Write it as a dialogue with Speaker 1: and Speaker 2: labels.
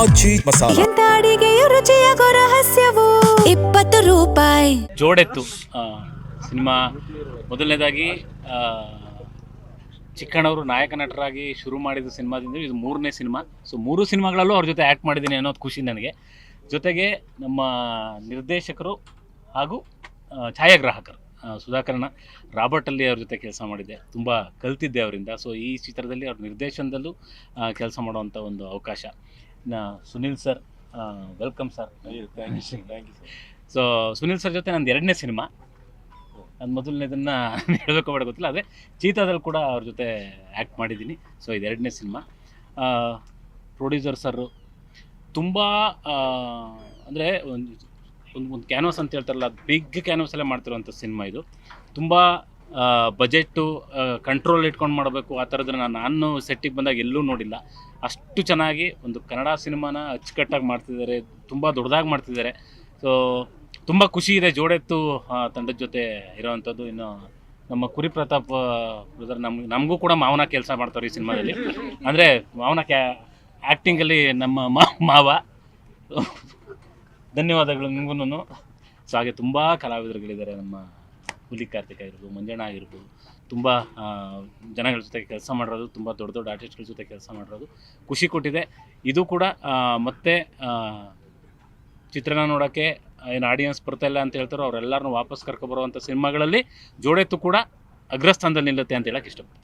Speaker 1: ಆಚಿ ಮಸಾಲ.
Speaker 2: ಎಂತ ಅಡಿಗೆಯ ರುಚಿಯಾಗೋ ರಹಸ್ಯವು 20 ರೂಪಾಯಿ.
Speaker 3: ಜೋಡೆತ್ತು ಸಿನಿಮಾ ಮೊದಲನೇದಾಗಿ ಚಿಕ್ಕಣ್ಣವರು ನಾಯಕ ನಟರಾಗಿ ಶುರು ಮಾಡಿದ ಸಿನಿಮಾದಿಂದ ಇದು 3ನೇ ಸಿನಿಮಾ. ಸೊ 3 ಸಿನಿಮಾಗಳಲ್ಲೂ ಅವ್ರ ಜೊತೆ ಆ್ಯಕ್ಟ್ ಮಾಡಿದ್ದೀನಿ ಅನ್ನೋದು ಖುಷಿ ನನಗೆ. ಜೊತೆಗೆ ನಮ್ಮ ನಿರ್ದೇಶಕರು ಹಾಗೂ ಛಾಯಾಗ್ರಾಹಕರು ಸುಧಾಕರಣ ರಾಬರ್ಟಲ್ಲಿ ಅವ್ರ ಜೊತೆ ಕೆಲಸ ಮಾಡಿದ್ದೆ, ತುಂಬ ಕಲ್ತಿದ್ದೆ ಅವರಿಂದ. ಸೊ ಈ ಚಿತ್ರದಲ್ಲಿ ಅವ್ರ ನಿರ್ದೇಶನದಲ್ಲೂ ಕೆಲಸ ಮಾಡುವಂಥ ಒಂದು ಅವಕಾಶ. Sunil sir, welcome sir. Thank you. So Sunil sir ಜೊತೆ ನಂದು 2ನೇ ಸಿನಿಮಾ. ಅದು ಮೊದಲನೇದನ್ನು ಹೇಳಬೇಕು ಬೇಡ ಗೊತ್ತಿಲ್ಲ, ಅದೇ ಚೀತಾದಲ್ಲಿ ಕೂಡ ಅವ್ರ ಜೊತೆ ಆ್ಯಕ್ಟ್ ಮಾಡಿದ್ದೀನಿ. ಸೊ ಇದು 2ನೇ ಸಿನಿಮಾ. ಪ್ರೊಡ್ಯೂಸರ್ ಸರು ತುಂಬ ಅಂದರೆ ಒಂದು ಕ್ಯಾನ್ವಾಸ್ ಅಂತ ಹೇಳ್ತಾರಲ್ಲ, ಬಿಗ್ ಕ್ಯಾನ್ವಾಸಲ್ಲೇ ಮಾಡ್ತಿರೋವಂಥ ಸಿನಿಮಾ ಇದು. ತುಂಬ ಬಜೆಟ್ಟು ಕಂಟ್ರೋಲ್ ಇಟ್ಕೊಂಡು ಮಾಡಬೇಕು ಆ ಥರದನ್ನ ನಾನು ಸೆಟ್ಟಿಗೆ ಬಂದಾಗ ಎಲ್ಲೂ ನೋಡಿಲ್ಲ. ಅಷ್ಟು ಚೆನ್ನಾಗಿ ಒಂದು ಕನ್ನಡ ಸಿನಿಮಾನ ಅಚ್ಚುಕಟ್ಟಾಗಿ ಮಾಡ್ತಿದ್ದಾರೆ, ತುಂಬ ದೊಡ್ಡದಾಗಿ ಮಾಡ್ತಿದ್ದಾರೆ. ಸೊ ತುಂಬ ಖುಷಿ ಇದೆ ಜೋಡೆತ್ತು ತಂಡದ ಜೊತೆ ಇರೋವಂಥದ್ದು. ಇನ್ನು ನಮ್ಮ ಕುರಿ ಪ್ರತಾಪ್ ಬ್ರದರ್ ನಮಗೂ ಕೂಡ ಮಾವನ ಕೆಲಸ ಮಾಡ್ತಾರೆ ಈ ಸಿನಿಮಾದಲ್ಲಿ. ಅಂದರೆ ಮಾವನ ಆ್ಯಕ್ಟಿಂಗಲ್ಲಿ ನಮ್ಮ ಮಾವ. ಧನ್ಯವಾದಗಳು ನಿಮಗೂ. ಸೊ ಹಾಗೆ ತುಂಬ ಕಲಾವಿದರುಗಳಿದ್ದಾರೆ, ನಮ್ಮ ಹುಲಿ ಕಾರ್ತಿಕ ಇರ್ಬೋದು, ಮಂಜಣ್ಣ ಆಗಿರ್ಬೋದು, ತುಂಬ ಜನಗಳ ಜೊತೆ ಕೆಲಸ ಮಾಡಿರೋದು, ತುಂಬ ದೊಡ್ಡ ದೊಡ್ಡ ಆರ್ಟಿಸ್ಟ್ಗಳ ಜೊತೆ ಕೆಲಸ ಮಾಡಿರೋದು ಖುಷಿ ಕೊಟ್ಟಿದೆ. ಇದು ಕೂಡ ಮತ್ತೆ ಚಿತ್ರನ ನೋಡೋಕ್ಕೆ ಏನು ಆಡಿಯನ್ಸ್ ಬರ್ತಾಯಿಲ್ಲ ಅಂತ ಹೇಳ್ತಾರೋ ಅವರೆಲ್ಲರನ್ನೂ ವಾಪಸ್ ಕರ್ಕೊಬರುವಂಥ ಸಿನಿಮಾಗಳಲ್ಲಿ ಜೋಡೆತ್ತು ಕೂಡ ಅಗ್ರಸ್ಥಾನದಲ್ಲಿ ನಿಲ್ಲುತ್ತೆ ಅಂತ ಹೇಳಕ್ಕೆ ಇಷ್ಟಪಡ್ತೀನಿ.